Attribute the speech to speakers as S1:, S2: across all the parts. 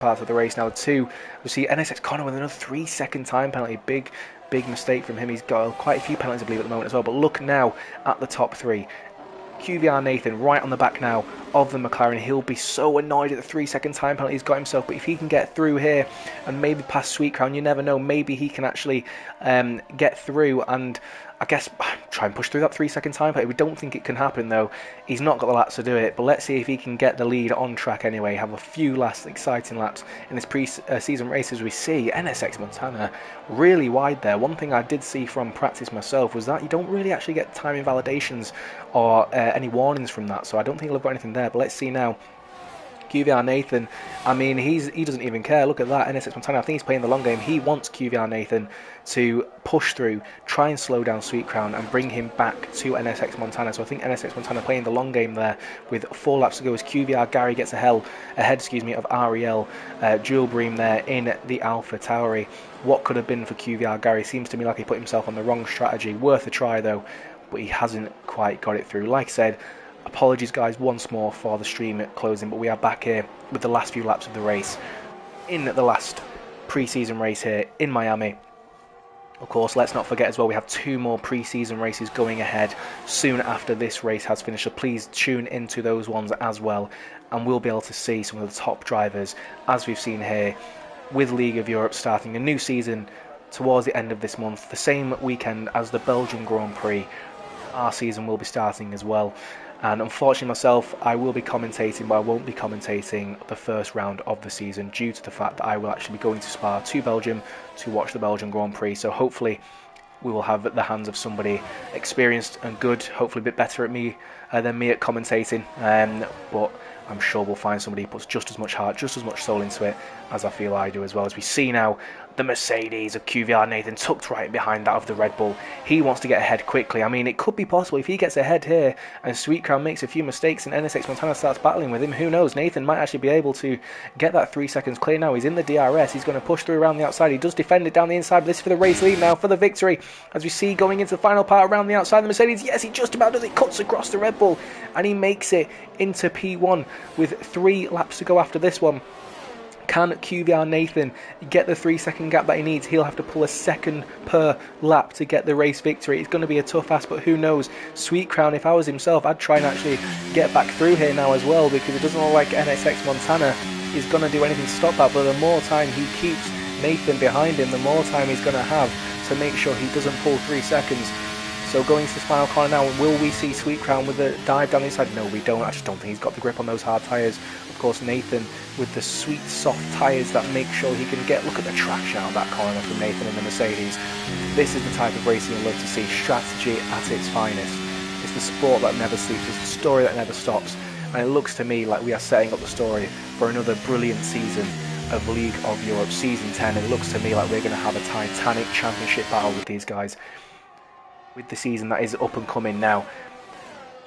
S1: part of the race now. Two, we see NSX Connor with another 3-second time penalty. Big mistake from him. He's got quite a few penalties, I believe, at the moment as well. But look now at the top three. QVR Nathan right on the back now of the McLaren. He'll be so annoyed at the 3-second time penalty he's got himself, but if he can get through here and maybe past Sweet Crown, you never know, maybe he can actually get through and I guess try and push through that 3-second time penalty. We don't think it can happen though. He's not got the laps to do it, but let's see if he can get the lead on track anyway, have a few last exciting laps in this pre-season race. As we see NSX Montana really wide there. One thing I did see from practice myself was that you don't really actually get time invalidations or any warnings from that, so I don't think he'll have got anything there. But let's see now. QVR Nathan, I mean, he doesn't even care. Look at that, NSX Montana. I think he's playing the long game. He wants QVR Nathan to push through, try and slow down Sweet Crown and bring him back to NSX Montana. So I think NSX Montana playing the long game there with 4 laps to go as QVR Gary gets ahead of Ariel Dual Bream there in the Alpha Tauri. What could have been for QVR Gary seems to me like he put himself on the wrong strategy. Worth a try though, but he hasn't quite got it through. Like I said, apologies guys once more for the stream closing, but we are back here with the last few laps of the race in the last pre-season race here in Miami. Of course, let's not forget as well, we have 2 more pre-season races going ahead soon after this race has finished, so please tune into those ones as well, and we'll be able to see some of the top drivers as we've seen here with League of Europe starting a new season towards the end of this month, the same weekend as the Belgian Grand Prix. Our season will be starting as well. And unfortunately myself, I will be commentating, but I won't be commentating the first round of the season due to the fact that I will actually be going to Spa to Belgium to watch the Belgian Grand Prix. So hopefully we will have at the hands of somebody experienced and good, hopefully a bit better at me than me at commentating. But I'm sure we'll find somebody who puts just as much heart, just as much soul into it as I feel I do as well. As we see now, the Mercedes of QVR Nathan tucked right behind that of the Red Bull. He wants to get ahead quickly. I mean, it could be possible if he gets ahead here and Sweet Crown makes a few mistakes and NSX Montana starts battling with him. Who knows? Nathan might actually be able to get that 3 seconds clear now. He's in the DRS. He's going to push through around the outside. He does defend it down the inside. But this is for the race lead now for the victory. As we see going into the final part around the outside, the Mercedes, yes, he just about does it. Cuts across the Red Bull and he makes it into P1 with 3 laps to go after this one. Can QVR Nathan get the 3-second gap that he needs? He'll have to pull a second per lap to get the race victory. It's going to be a tough ask, but who knows? Sweet Crown, if I was himself, I'd try and actually get back through here now as well, because it doesn't look like NSX Montana is going to do anything to stop that. But the more time he keeps Nathan behind him, the more time he's going to have to make sure he doesn't pull 3 seconds. So going to this final corner now, will we see Sweet Crown with a dive down the inside? No, we don't. I just don't think he's got the grip on those hard tyres. Of course, Nathan with the sweet, soft tyres that make sure he can get... Look at the traction out of that corner from Nathan in the Mercedes. This is the type of racing you love to see. Strategy at its finest. It's the sport that never sleeps. It's the story that never stops. And it looks to me like we are setting up the story for another brilliant season of League of Europe Season 10. It looks to me like we're going to have a titanic championship battle with these guys. With the season that is up and coming now.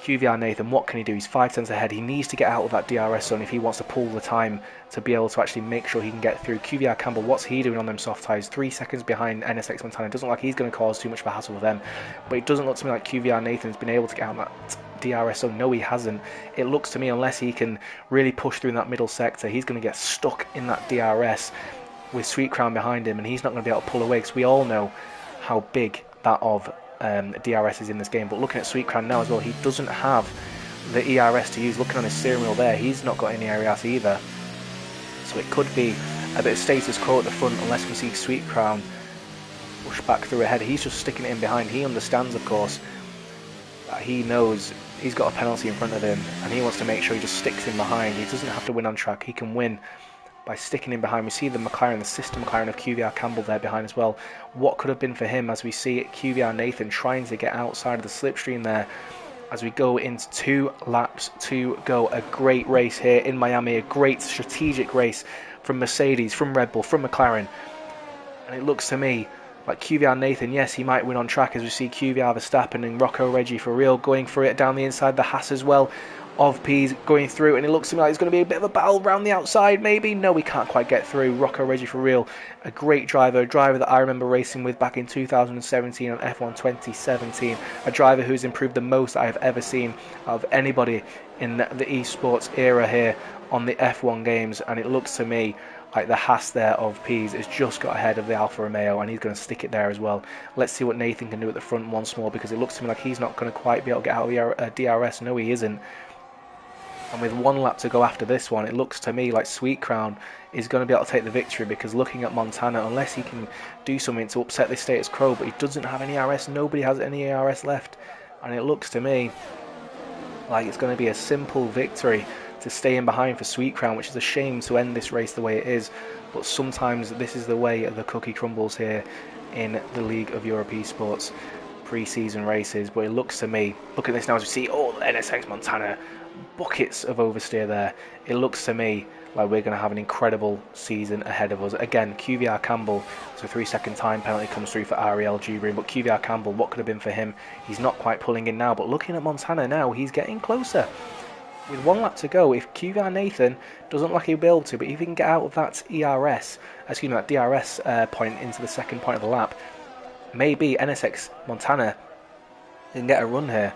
S1: QVR Nathan, what can he do? He's 5 tenths ahead. He needs to get out of that DRS zone if he wants to pull the time to be able to actually make sure he can get through. QVR Campbell, what's he doing on them soft tyres? 3 seconds behind NSX Montana. It doesn't look like he's going to cause too much of a hassle with them. But it doesn't look to me like QVR Nathan's been able to get out of that DRS zone. No, he hasn't. It looks to me, unless he can really push through in that middle sector, he's going to get stuck in that DRS with Sweet Crown behind him, and he's not going to be able to pull away, because we all know how big that of DRS is in this game. But looking at Sweet Crown now as well, he doesn't have the ERS to use. Looking on his steering wheel there, he's not got any ERS either. So it could be a bit of status quo at the front unless we see Sweet Crown push back through ahead. He's just sticking it in behind. He understands, of course, that he knows he's got a penalty in front of him, and he wants to make sure he just sticks in behind. He doesn't have to win on track. He can win by sticking in behind. We see the McLaren, the sister McLaren of QVR Campbell there behind as well. What could have been for him, as we see QVR Nathan trying to get outside of the slipstream there as we go into 2 laps to go. A great race here in Miami, a great strategic race from Mercedes, from Red Bull, from McLaren. And it looks to me like QVR Nathan, yes, he might win on track, as we see QVR Verstappen and Rocco Reggie for real going for it down the inside. The Haas as well of P's going through, and it looks to me like it's going to be a bit of a battle around the outside, maybe. No, we can't quite get through. Rocco Reggie for real, a great driver, a driver that I remember racing with back in 2017 on F1 2017, a driver who's improved the most I have ever seen of anybody in the esports era here on the F1 games. And it looks to me like the Haas there of Pease has just got ahead of the Alfa Romeo, and he's going to stick it there as well. Let's see what Nathan can do at the front once more, because it looks to me like he's not going to quite be able to get out of the DRS. No, he isn't. And with 1 lap to go after this one, it looks to me like Sweet Crown is going to be able to take the victory, because looking at Montana, unless he can do something to upset this status quo, but he doesn't have any RS, nobody has any ARS left, and it looks to me like it's going to be a simple victory to stay in behind for Sweet Crown, which is a shame to end this race the way it is, but sometimes this is the way the cookie crumbles here in the League of Europe Esports pre-season races. But it looks to me, look at this now as we see NSX Montana, buckets of oversteer there. It looks to me like we're going to have an incredible season ahead of us. Again, QVR Campbell, so a 3-second time penalty comes through for Ariel Jubreen, but QVR Campbell, what could have been for him? He's not quite pulling in now, but looking at Montana now, he's getting closer. With 1 lap to go, if QVR Nathan doesn't look like he'll be able to, but if he can get out of that that DRS point into the second point of the lap, maybe NSX Montana can get a run here.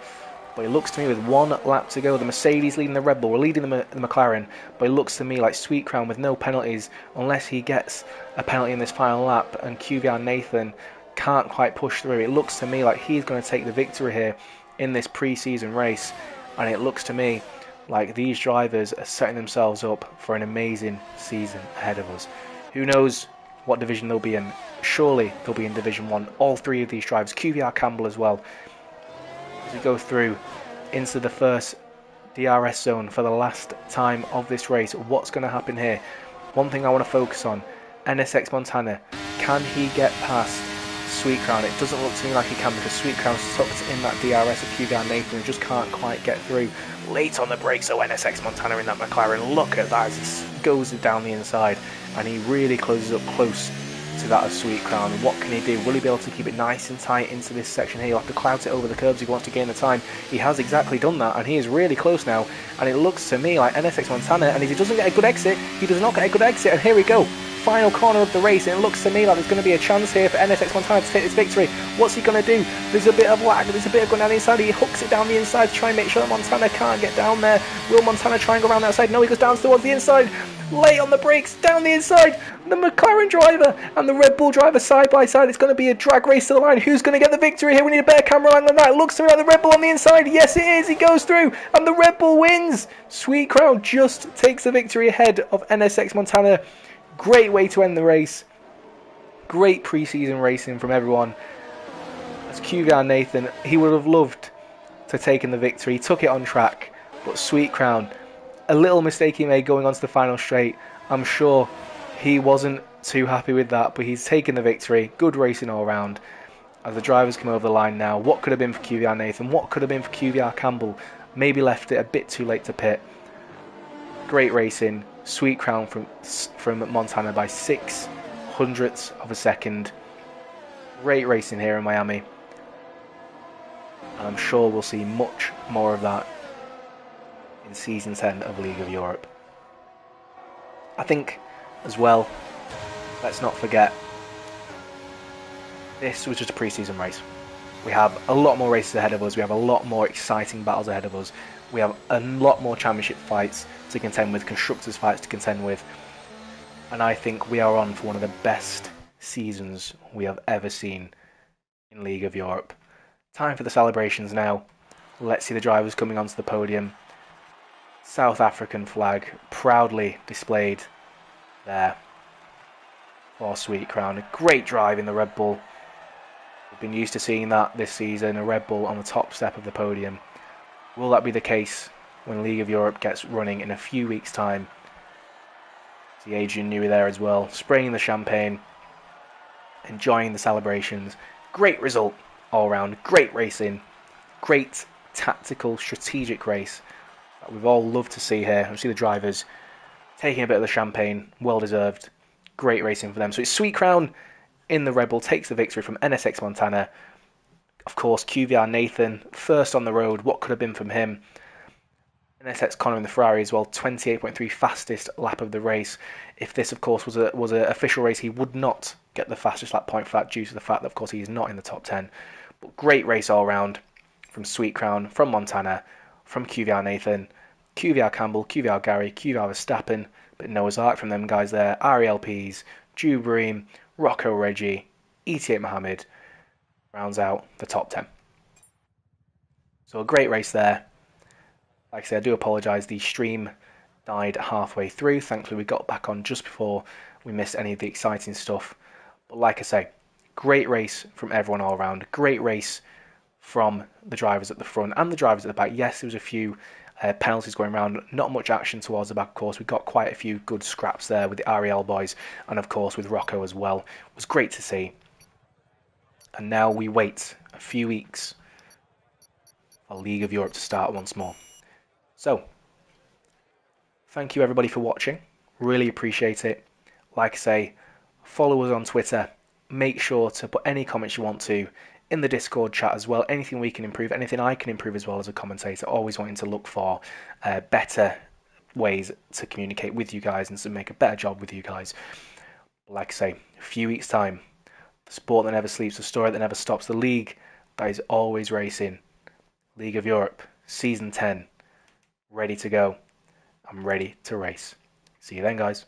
S1: But it looks to me with 1 lap to go, the Mercedes leading the Red Bull, we're leading the McLaren, but it looks to me like Sweet Crown with no penalties, unless he gets a penalty in this final lap, and QVR Nathan can't quite push through. It looks to me like he's going to take the victory here in this pre-season race, and it looks to me like these drivers are setting themselves up for an amazing season ahead of us. Who knows what division they'll be in? Surely they'll be in Division 1. All 3 of these drivers, QVR Campbell as well. As we go through into the first DRS zone for the last time of this race, what's going to happen here? One thing I want to focus on, NSX Montana, can he get past Sweet Crown? It doesn't look to me like he can, because Sweet Crown's tucked in that DRS of QVR Nathan and just can't quite get through. Late on the brakes, so NSX Montana in that McLaren. Look at that as he goes down the inside, and he really closes up close to that of Sweet Crown. And what can he do? Will he be able to keep it nice and tight into this section here? He'll have to clout it over the curbs if he wants to gain the time. He has exactly done that, and he is really close now, and it looks to me like NSX Montana, and if he doesn't get a good exit, he does not get a good exit, and here we go. Final corner of the race, and it looks to me like there's going to be a chance here for NSX Montana to take this victory. What's he going to do? There's a bit of lag, there's a bit of going down the inside. He hooks it down the inside to try and make sure that Montana can't get down there. Will Montana try and go around the outside? No, he goes down towards the inside. Late on the brakes, down the inside. The McLaren driver and the Red Bull driver side by side. It's going to be a drag race to the line. Who's going to get the victory here? We need a better camera angle than that. It looks to me like the Red Bull on the inside. Yes, it is. He goes through, and the Red Bull wins. Sweet Crown just takes the victory ahead of NSX Montana. Great way to end the race. Great pre-season racing from everyone. As QVR Nathan, he would have loved to have taken the victory. He took it on track, but Sweet Crown, a little mistake he made going on to the final straight. I'm sure he wasn't too happy with that, but he's taken the victory. Good racing all round. As the drivers come over the line now, what could have been for QVR Nathan? What could have been for QVR Campbell? Maybe left it a bit too late to pit. Great racing. Sweet Crown from Montana by 0.06 of a second. Great racing here in Miami. And I'm sure we'll see much more of that in Season 10 of League of Europe. I think, as well, let's not forget, this was just a pre-season race. We have a lot more races ahead of us. We have a lot more exciting battles ahead of us. We have a lot more championship fights to contend with, constructors fights to contend with. And I think we are on for one of the best seasons we have ever seen in League of Europe. Time for the celebrations now. Let's see the drivers coming onto the podium. South African flag proudly displayed there for Sweet Crown. A great drive in the Red Bull. We've been used to seeing that this season, a Red Bull on the top step of the podium. Will that be the case when League of Europe gets running in a few weeks' time? See Adrian Newey there as well, spraying the champagne, enjoying the celebrations. Great result all round, great racing, great tactical, strategic race that we've all loved to see here. I see the drivers taking a bit of the champagne, well deserved. Great racing for them. So it's Sweet Crown in the Red Bull, takes the victory from NSX Montana. Of course, QVR Nathan, first on the road. What could have been from him? NSX Connor in the Ferrari as well, 28.3 fastest lap of the race. If this, of course, was an official race, he would not get the fastest lap point for that due to the fact that, of course, he is not in the top 10. But great race all round from Sweet Crown, from Montana, from QVR Nathan, QVR Campbell, QVR Gary, QVR Verstappen. But Noah's Ark from them guys there. Ariel Pease, Drew Bream, Rocco Reggie, ET8 Mohammed rounds out the top 10. So a great race there. Like I said, I do apologise. The stream died halfway through. Thankfully, we got back on just before we missed any of the exciting stuff. But like I say, great race from everyone all around. Great race from the drivers at the front and the drivers at the back. Yes, there was a few penalties going around. Not much action towards the back, of course. We got quite a few good scraps there with the Ariel boys and, of course, with Rocco as well. It was great to see. And now we wait a few weeks for League of Europe to start once more. So, thank you everybody for watching. Really appreciate it. Like I say, follow us on Twitter. Make sure to put any comments you want to in the Discord chat as well. Anything we can improve, anything I can improve as well as a commentator. Always wanting to look for better ways to communicate with you guys and to make a better job with you guys. Like I say, a few weeks' time, the sport that never sleeps, the story that never stops, the league that is always racing. League of Europe, Season 10, ready to go. I'm ready to race. See you then, guys.